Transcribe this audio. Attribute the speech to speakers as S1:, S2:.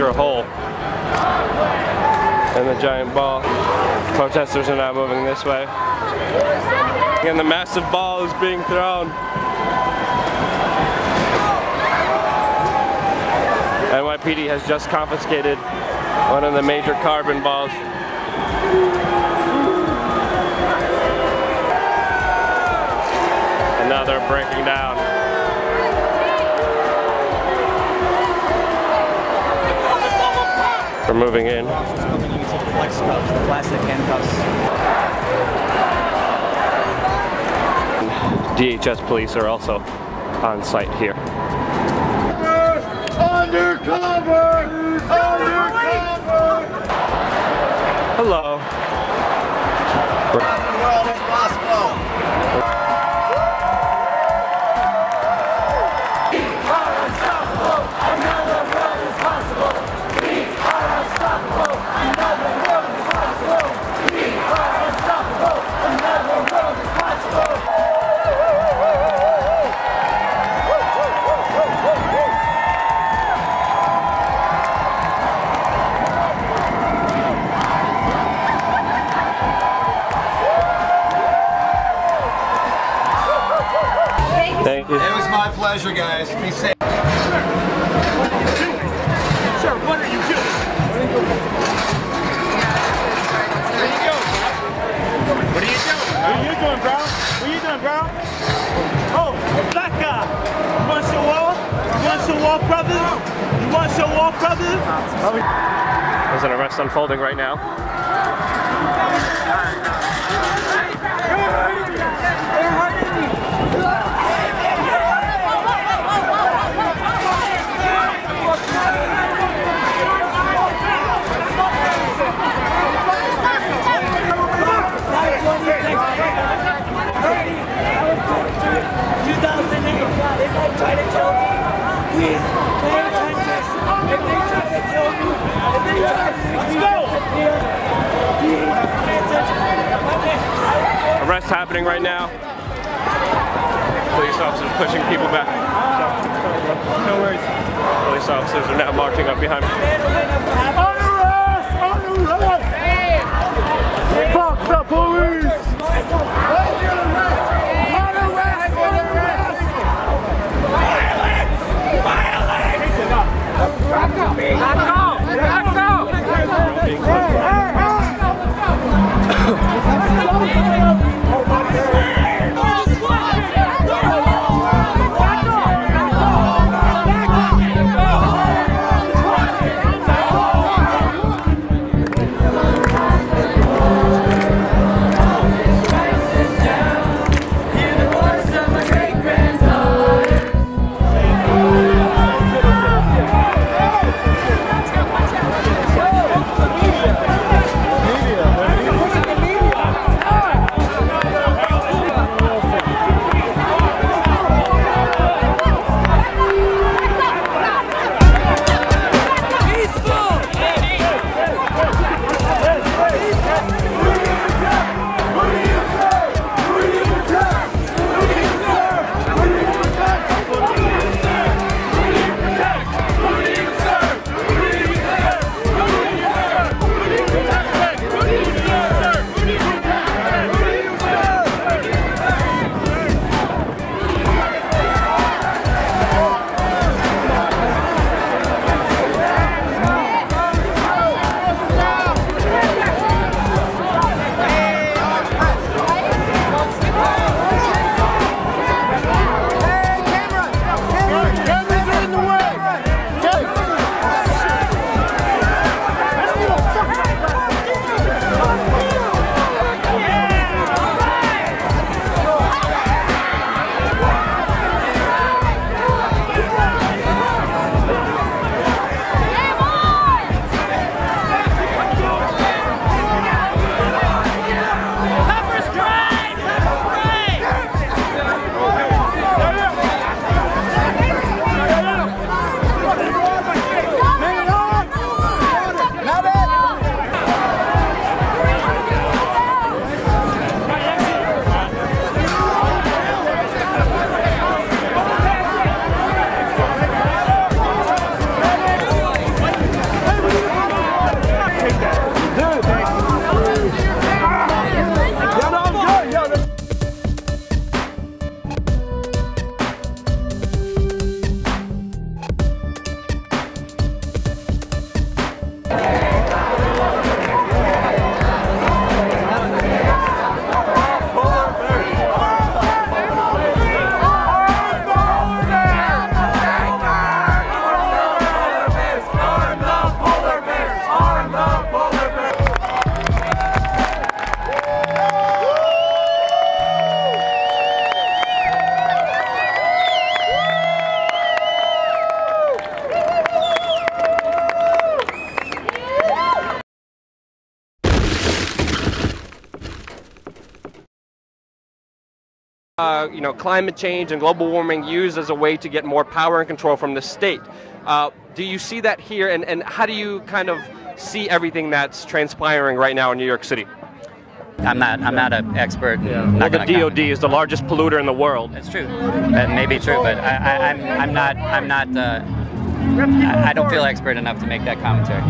S1: puncture a hole in the giant ball. Protesters are now moving this way. And the massive ball is being thrown. NYPD has just confiscated one of the major carbon balls. And now they're breaking down. We're moving in.
S2: Flex cuffs, plastic handcuffs.
S1: DHS police are also on site here.
S3: Undercover! Undercover!
S1: Hello.
S3: Around the world is possible. We are unstoppable. Another world is possible. We are unstoppable. Another world is possible. We are unstoppable. Another world is possible.
S1: Thank you.
S3: It was my pleasure, guys. Be safe.
S4: Sir, what are you doing? Where you doing? What are you doing? What are you doing, bro? What are you doing, bro? Oh, black guy. You want to show off? You want to show off, brother? You want to show off, brother?
S1: There's an arrest unfolding right now. Arrest happening right now. Police officers pushing people back. No worries. Police officers are now marching up behind me.
S4: On arrest! On arrest! Fuck the police!
S1: You know, climate change and global warming used as a way to get more power and control from the state. Do you see that here, and how do you kind of see everything that's transpiring right now in New York City?
S5: I'm not an expert.
S1: Well, the DOD is the largest polluter in the world.
S5: It's true. That may be true, but I'm not. I don't feel expert enough to make that commentary.